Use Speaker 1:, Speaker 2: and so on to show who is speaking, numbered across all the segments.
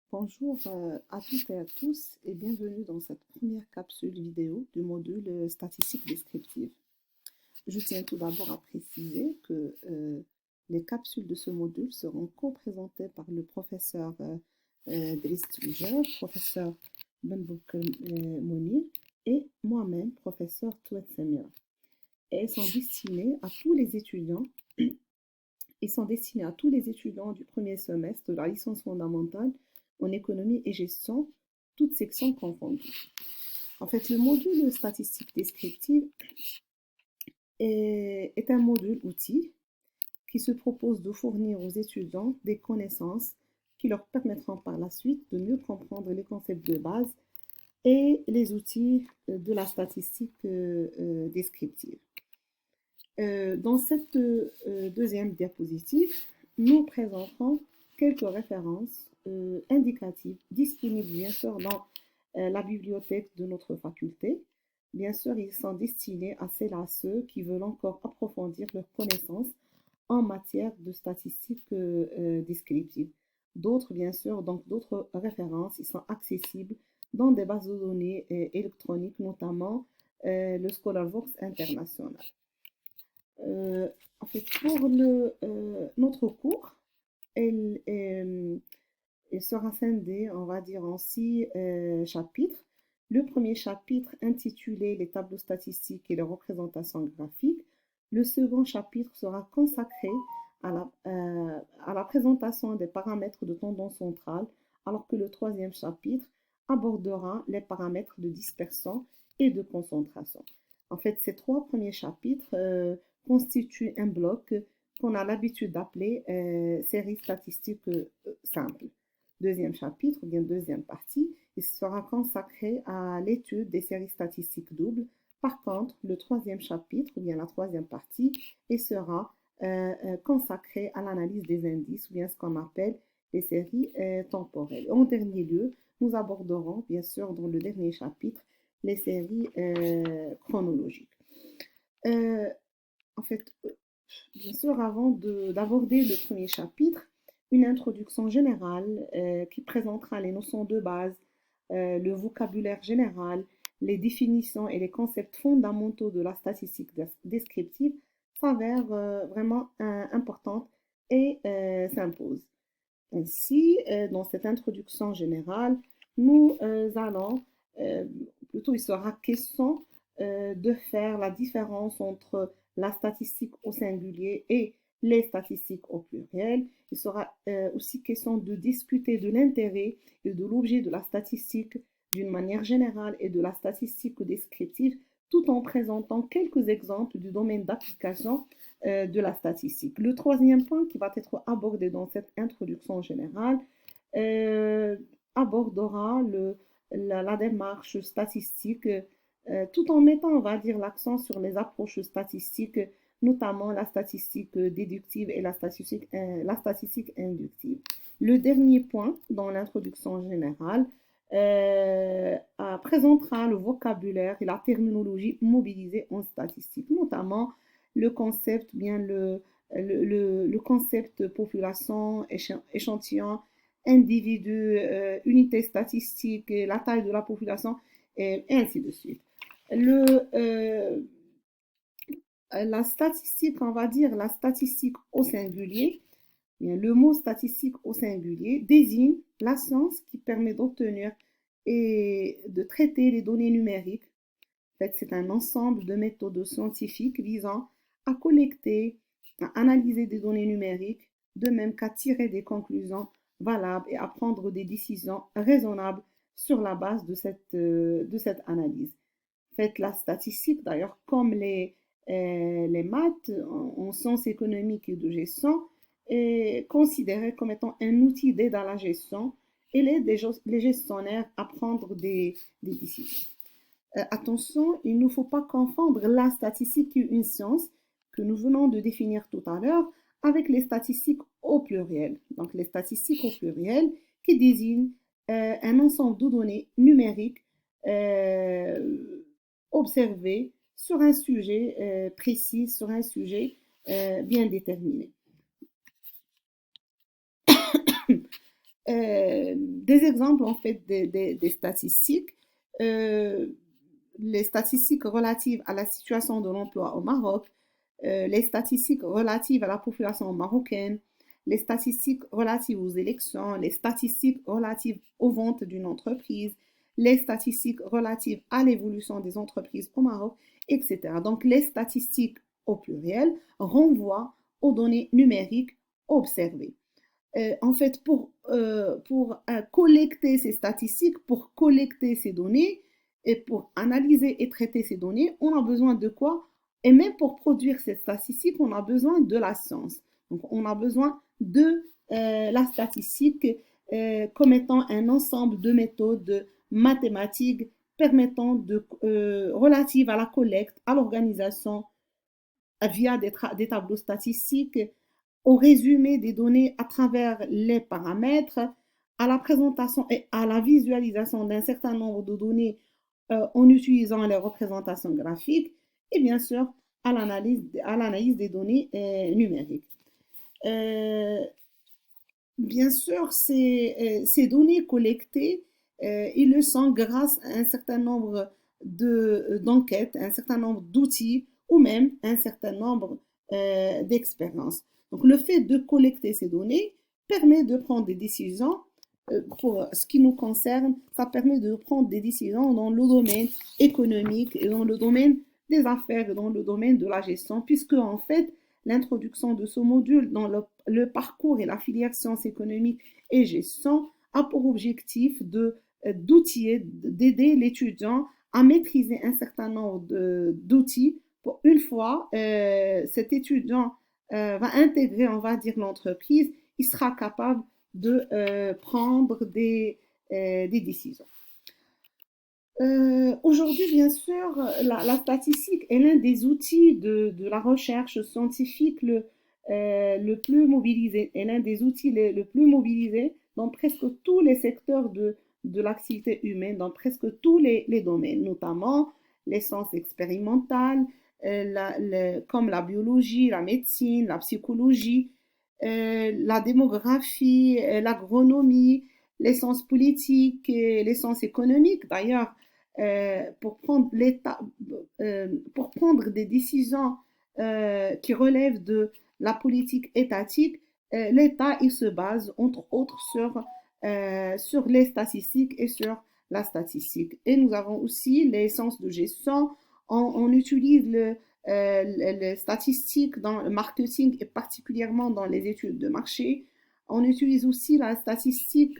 Speaker 1: Bonjour à toutes et à tous et bienvenue dans cette première capsule vidéo du module statistique descriptive. Je tiens tout d'abord à préciser que les capsules de ce module seront co-présentées par le professeur Driss Tujar, professeur Benbouk Mounir et moi-même, professeur Touet Samira. Et elles sont destinées à tous les étudiants du premier semestre de la licence fondamentale en économie et gestion, toutes sections confondues. En fait, le module statistique descriptive est un module outil qui se propose de fournir aux étudiants des connaissances qui leur permettront par la suite de mieux comprendre les concepts de base et les outils de la statistique descriptive. Dans cette deuxième diapositive, nous présenterons quelques références indicatives disponibles bien sûr dans la bibliothèque de notre faculté. Bien sûr, ils sont destinés à celles et à ceux qui veulent encore approfondir leurs connaissances en matière de statistiques descriptives. D'autres, bien sûr, donc d'autres références, ils sont accessibles dans des bases de données électroniques, notamment le ScholarVox international. En fait, pour notre cours, elle, il sera scindé, on va dire, en 6 chapitres. Le premier chapitre intitulé Les tableaux statistiques et les représentations graphiques. Le second chapitre sera consacré à la présentation des paramètres de tendance centrale, alors que le troisième chapitre abordera les paramètres de dispersion et de concentration. En fait, ces 3 premiers chapitres constituent un bloc qu'on a l'habitude d'appeler série statistique simple. Deuxième chapitre, ou bien deuxième partie, il sera consacré à l'étude des séries statistiques doubles. Par contre, le troisième chapitre, ou bien la troisième partie, il sera consacré à l'analyse des indices, ou bien ce qu'on appelle les séries temporelles. En dernier lieu, nous aborderons, bien sûr, dans le dernier chapitre, les séries chronologiques. En fait, bien sûr, avant d'aborder le premier chapitre, une introduction générale qui présentera les notions de base, le vocabulaire général, les définitions et les concepts fondamentaux de la statistique descriptive s'avère vraiment importante et s'impose. Ainsi, dans cette introduction générale, nous allons, plutôt il sera question de faire la différence entre la statistique au singulier et les statistiques au pluriel. Il sera aussi question de discuter de l'intérêt et de l'objet de la statistique d'une manière générale et de la statistique descriptive, tout en présentant quelques exemples du domaine d'application de la statistique. Le troisième point qui va être abordé dans cette introduction générale euh, abordera la démarche statistique tout en mettant, on va dire, l'accent sur les approches statistiques, notamment la statistique déductive et la statistique inductive. Le dernier point dans l'introduction générale présentera le vocabulaire et la terminologie mobilisée en statistique, notamment le concept, bien le concept population, échantillon, individu, unité statistique, la taille de la population, et ainsi de suite. La statistique, on va dire la statistique au singulier, bien, le mot statistique au singulier désigne la science qui permet d'obtenir et de traiter les données numériques. En fait, c'est un ensemble de méthodes scientifiques visant à collecter, à analyser des données numériques, de même qu'à tirer des conclusions valables et à prendre des décisions raisonnables sur la base de cette analyse. En fait, la statistique, d'ailleurs, comme les maths en sciences économiques et de gestion, est considérée comme étant un outil d'aide à la gestion et l'aide les gestionnaires à prendre des décisions. Attention, il ne faut pas confondre la statistique qui est une science que nous venons de définir tout à l'heure avec les statistiques au pluriel. Donc les statistiques au pluriel qui désignent un ensemble de données numériques observées sur un sujet précis, sur un sujet bien déterminé. des exemples en fait des statistiques. Euh, les statistiques relatives à la situation de l'emploi au Maroc, les statistiques relatives à la population marocaine, les statistiques relatives aux élections, les statistiques relatives aux ventes d'une entreprise, les statistiques relatives à l'évolution des entreprises au Maroc, etc. Donc les statistiques au pluriel renvoient aux données numériques observées. En fait, pour collecter ces statistiques, pour collecter ces données et pour analyser et traiter ces données, on a besoin de quoi? Et même pour produire ces statistiques, on a besoin de la science. Donc, on a besoin de la statistique comme étant un ensemble de méthodes mathématiques permettant relatives à la collecte, à l'organisation via des tableaux statistiques, au résumé des données à travers les paramètres, à la présentation et à la visualisation d'un certain nombre de données en utilisant les représentations graphiques et bien sûr à l'analyse des données numériques. Euh, Bien sûr, ces données collectées, ils le sont grâce à un certain nombre d'enquêtes, un certain nombre d'outils ou même un certain nombre d'expériences. Donc, le fait de collecter ces données permet de prendre des décisions. Pour ce qui nous concerne, ça permet de prendre des décisions dans le domaine économique et dans le domaine des affaires et dans le domaine de la gestion, puisque en fait, l'introduction de ce module dans le parcours et la filière sciences économiques et gestion a pour objectif d'outiller, d'aider l'étudiant à maîtriser un certain nombre d'outils pour une fois cet étudiant va intégrer, on va dire, l'entreprise, il sera capable de prendre des décisions. Aujourd'hui, bien sûr, la statistique est l'un des outils de la recherche scientifique le plus mobilisé, est l'un des outils le plus mobilisé dans presque tous les secteurs de l'activité humaine, dans presque tous les domaines, notamment les sciences expérimentales, comme la biologie, la médecine, la psychologie, la démographie, l'agronomie, les sciences politiques, et les sciences économiques. D'ailleurs, pour prendre des décisions qui relèvent de la politique étatique, l'État il se base entre autres sur les statistiques et sur la statistique. Et nous avons aussi les sciences de gestion. On utilise les statistiques dans le marketing et particulièrement dans les études de marché. On utilise aussi la statistique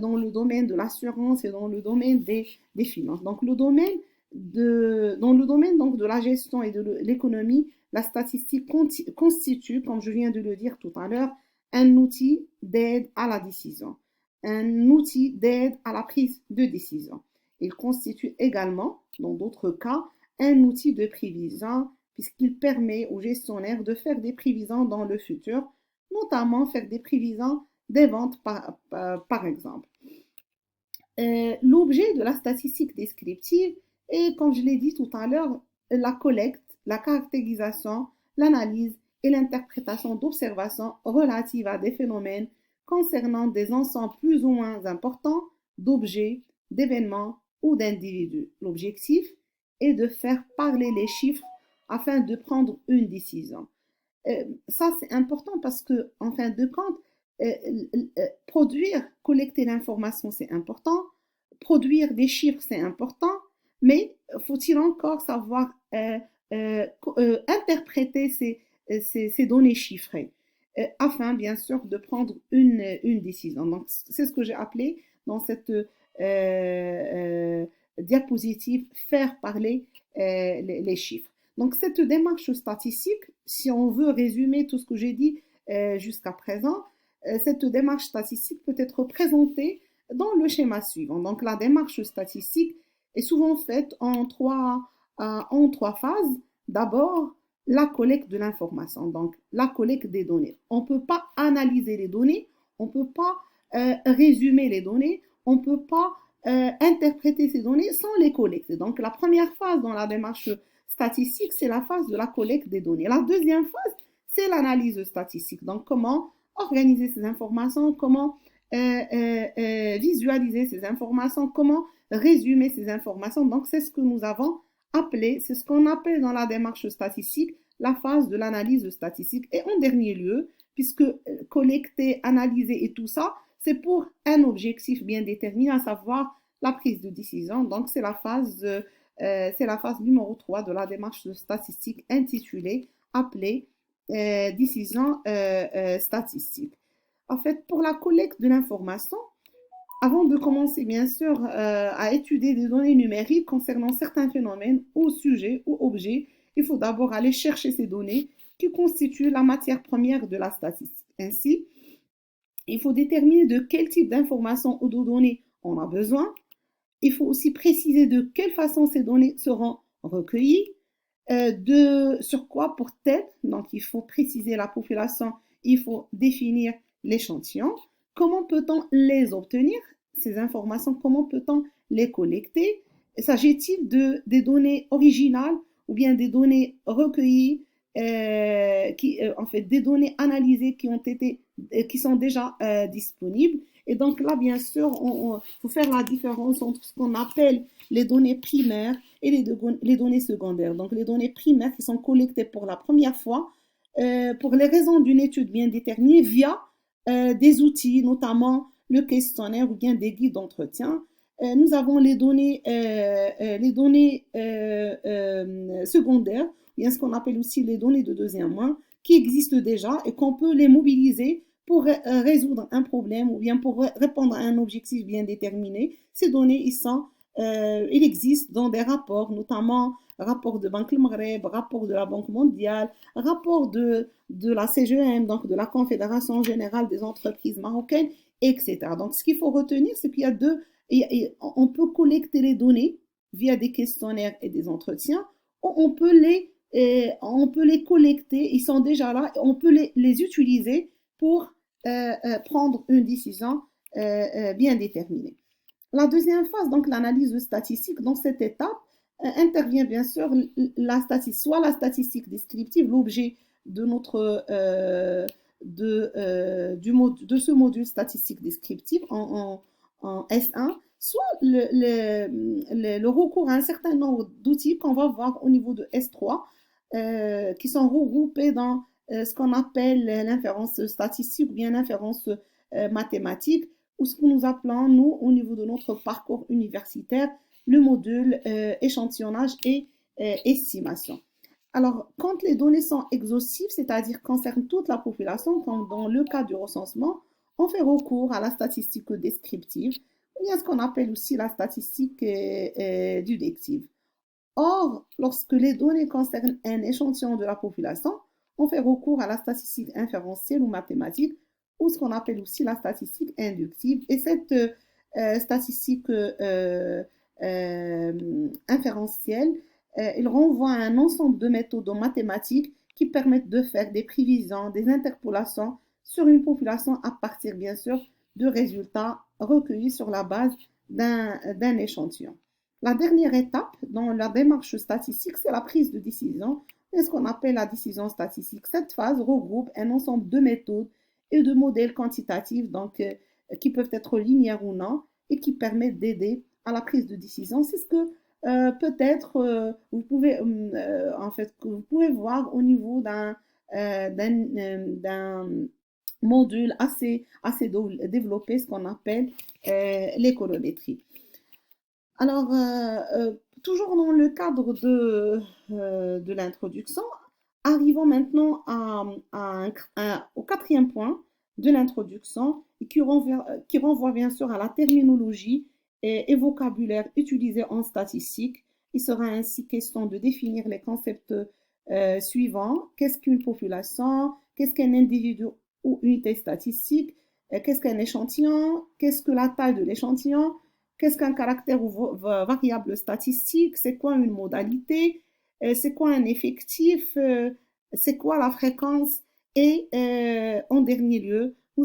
Speaker 1: dans le domaine de l'assurance et dans le domaine des finances. Donc, dans le domaine donc, de la gestion et de l'économie, la statistique constitue, comme je viens de le dire tout à l'heure, un outil d'aide à la décision, un outil d'aide à la prise de décision. Il constitue également, dans d'autres cas, un outil de prévision puisqu'il permet aux gestionnaires de faire des prévisions dans le futur, notamment faire des prévisions des ventes par exemple. L'objet de la statistique descriptive est, comme je l'ai dit tout à l'heure, la collecte, la caractérisation, l'analyse et l'interprétation d'observations relatives à des phénomènes concernant des ensembles plus ou moins importants d'objets, d'événements ou d'individus. L'objectif est de faire parler les chiffres afin de prendre une décision. Ça, c'est important parce que, en fin de compte, euh, produire, collecter l'information, c'est important. Produire des chiffres, c'est important. Mais faut-il encore savoir interpréter ces données chiffrées afin, bien sûr, de prendre une décision. Donc, c'est ce que j'ai appelé dans cette diapositive faire parler les chiffres. Donc, cette démarche statistique, si on veut résumer tout ce que j'ai dit jusqu'à présent, cette démarche statistique peut être présentée dans le schéma suivant. Donc, la démarche statistique est souvent faite en trois phases. D'abord, la collecte de l'information, donc la collecte des données. On ne peut pas analyser les données, on ne peut pas résumer les données, on ne peut pas interpréter ces données sans les collecter. Donc, la première phase dans la démarche statistique, c'est la phase de la collecte des données. La deuxième phase, c'est l'analyse statistique. Donc, comment organiser ces informations, comment visualiser ces informations, comment résumer ces informations. Donc, c'est ce que nous avons appelé, c'est ce qu'on appelle dans la démarche statistique la phase de l'analyse statistique. Et en dernier lieu, puisque collecter, analyser et tout ça, c'est pour un objectif bien déterminé, à savoir la prise de décision. Donc, c'est la phase numéro 3 de la démarche statistique intitulée, appelée décision statistique. En fait, pour la collecte de l'information, avant de commencer, bien sûr, à étudier des données numériques concernant certains phénomènes ou sujets ou objets, il faut d'abord aller chercher ces données qui constituent la matière première de la statistique. Ainsi, il faut déterminer de quel type d'informations ou de données on a besoin. Il faut aussi préciser de quelle façon ces données seront recueillies, sur quoi pour-elle. Donc, il faut préciser la population, il faut définir l'échantillon. Comment peut-on les obtenir, ces informations? Comment peut-on les collecter? S'agit-il des données originales ou bien des données recueillies, en fait, des données analysées qui sont déjà disponibles? Et donc là, bien sûr, il faut faire la différence entre ce qu'on appelle les données primaires et les données secondaires. Donc les données primaires qui sont collectées pour la première fois pour les raisons d'une étude bien déterminée via des outils, notamment le questionnaire ou bien des guides d'entretien. Nous avons les données secondaires, bien ce qu'on appelle aussi les données de deuxième main, qui existent déjà et qu'on peut les mobiliser pour résoudre un problème ou bien pour répondre à un objectif bien déterminé. Ces données, il existe dans des rapports, notamment rapport de Banque Maghreb, rapport de la Banque mondiale, rapport de la CGM, donc de la Confédération générale des entreprises marocaines, etc. Donc, ce qu'il faut retenir, c'est qu'il y a on peut collecter les données via des questionnaires et des entretiens, ou on peut les collecter, ils sont déjà là, et on peut les utiliser pour prendre une décision bien déterminée. La deuxième phase, donc l'analyse statistique, dans cette étape, intervient bien sûr soit la statistique descriptive, l'objet de de ce module statistique descriptif en S1, soit le recours à un certain nombre d'outils qu'on va voir au niveau de S3, qui sont regroupés dans ce qu'on appelle l'inférence statistique ou bien l'inférence mathématique, ou ce que nous appelons, nous, au niveau de notre parcours universitaire, le module échantillonnage et estimation. Alors, quand les données sont exhaustives, c'est-à-dire concernent toute la population, comme dans le cas du recensement, on fait recours à la statistique descriptive, ou bien ce qu'on appelle aussi la statistique déductive. Or, lorsque les données concernent un échantillon de la population, on fait recours à la statistique inférentielle ou mathématique, ou ce qu'on appelle aussi la statistique inductive. Et cette statistique inférentielle, il renvoie à un ensemble de méthodes mathématiques qui permettent de faire des prévisions, des interpolations sur une population à partir, bien sûr, de résultats recueillis sur la base d'un échantillon. La dernière étape dans la démarche statistique, c'est la prise de décision, et ce qu'on appelle la décision statistique. Cette phase regroupe un ensemble de méthodes et de modèles quantitatifs, donc, qui peuvent être linéaires ou non, et qui permettent d'aider à la prise de décision. C'est ce que peut-être vous pouvez en fait que vous pouvez voir au niveau d'un module assez développé, ce qu'on appelle l'économétrie. Alors, toujours dans le cadre de l'introduction, arrivons maintenant au quatrième point de l'introduction qui renvoie bien sûr à la terminologie et vocabulaire utilisé en statistique. Il sera ainsi question de définir les concepts suivants. Qu'est-ce qu'une population? Qu'est-ce qu'un individu ou unité statistique? Qu'est-ce qu'un échantillon? Qu'est-ce que la taille de l'échantillon? Qu'est-ce qu'un caractère ou variable statistique? C'est quoi une modalité? C'est quoi un effectif? C'est quoi la fréquence? Et en dernier lieu, nous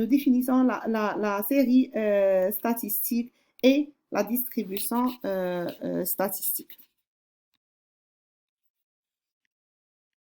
Speaker 1: définissons la série statistique et la distribution statistique.